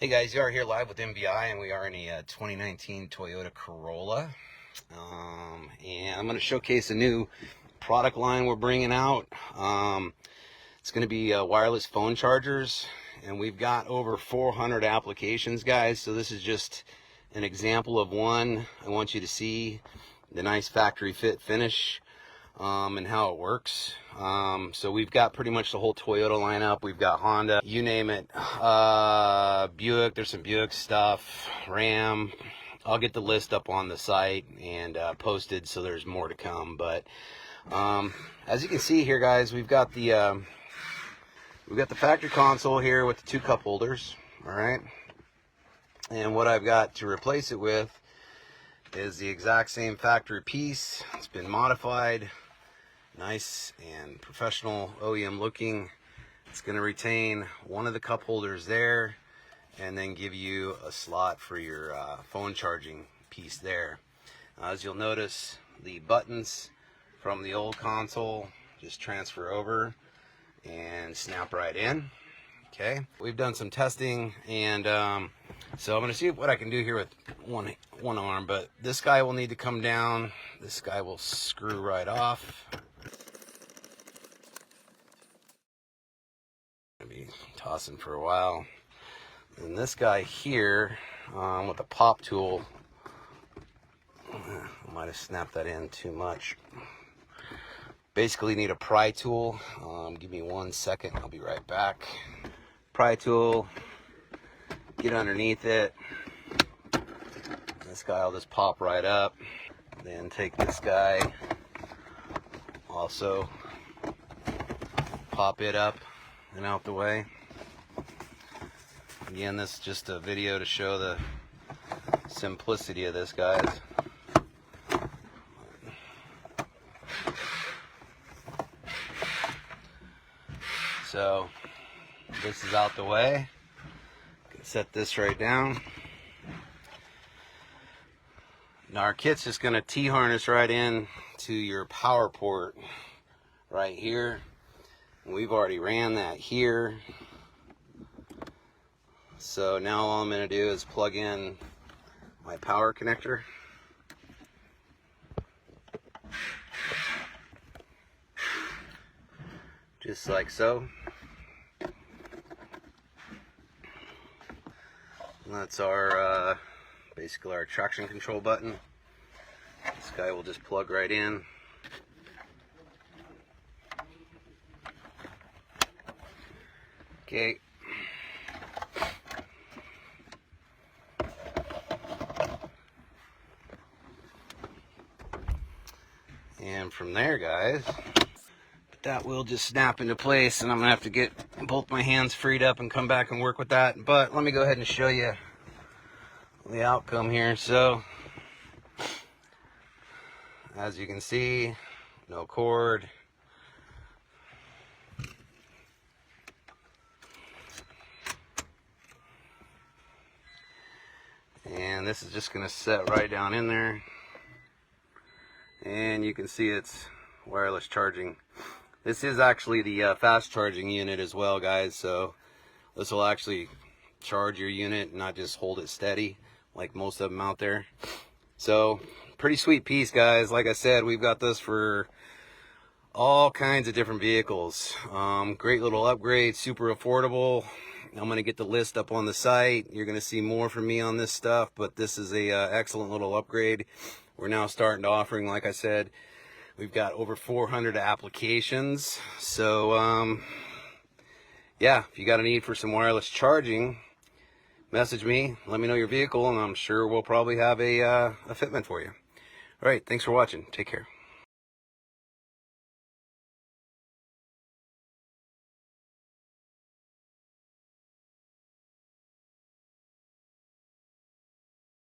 Hey guys, you are here live with MBI, and we are in a 2019 Toyota Corolla. And I'm going to showcase a new product line we're bringing out. It's going to be wireless phone chargers, and we've got over 400 applications, guys. So this is just an example of one. I want you to see the nice factory fit finish and how it works. So we've got pretty much the whole Toyota lineup. We've got Honda, you name it, Buick, there's some Buick stuff, Ram. I'll get the list up on the site and posted, so there's more to come. But as you can see here, guys, we've got the factory console here with the 2 cup holders. All right, and what I've got to replace it with is the exact same factory piece. It's been modified, nice and professional OEM looking. It's going to retain one of the cup holders there and then give you a slot for your phone charging piece there. As you'll notice, the buttons from the old console just transfer over and snap right in. Okay, we've done some testing, and so I'm going to see what I can do here with one arm, but this guy will need to come down. This guy will screw right off. Gonna be tossing for a while. And this guy here with a pop tool, I might have snapped that in too much. Basically need a pry tool. Give me 1 second, I'll be right back. Pry tool, get underneath it. This guy will just pop right up. Then take this guy, also pop it up and out the way. Again, this is just a video to show the simplicity of this, guys. So this is out the way. Set this right down. Now our kit's just going to T-harness right in to your power port right here. We've already ran that here. So now all I'm going to do is plug in my power connector. Just like so. That's our basically our traction control button. This guy will just plug right in. Okay. And from there, guys, that will just snap into place, and I'm gonna have to get both my hands freed up and come back and work with that. But let me go ahead and show you the outcome here. So as you can see, no cord. And this is just gonna set right down in there. And you can see it's wireless charging. This is actually the fast charging unit as well, guys. So this will actually charge your unit, not just hold it steady like most of them out there. So pretty sweet piece, guys. Like I said, we've got this for all kinds of different vehicles. Great little upgrade, super affordable. I'm going to get the list up on the site. You're going to see more from me on this stuff, but this is a excellent little upgrade. We're now starting to offering, like I said, we've got over 400 applications. So yeah, if you got a need for some wireless charging, message me, let me know your vehicle, and I'm sure we'll probably have a fitment for you. All right, thanks for watching. Take care.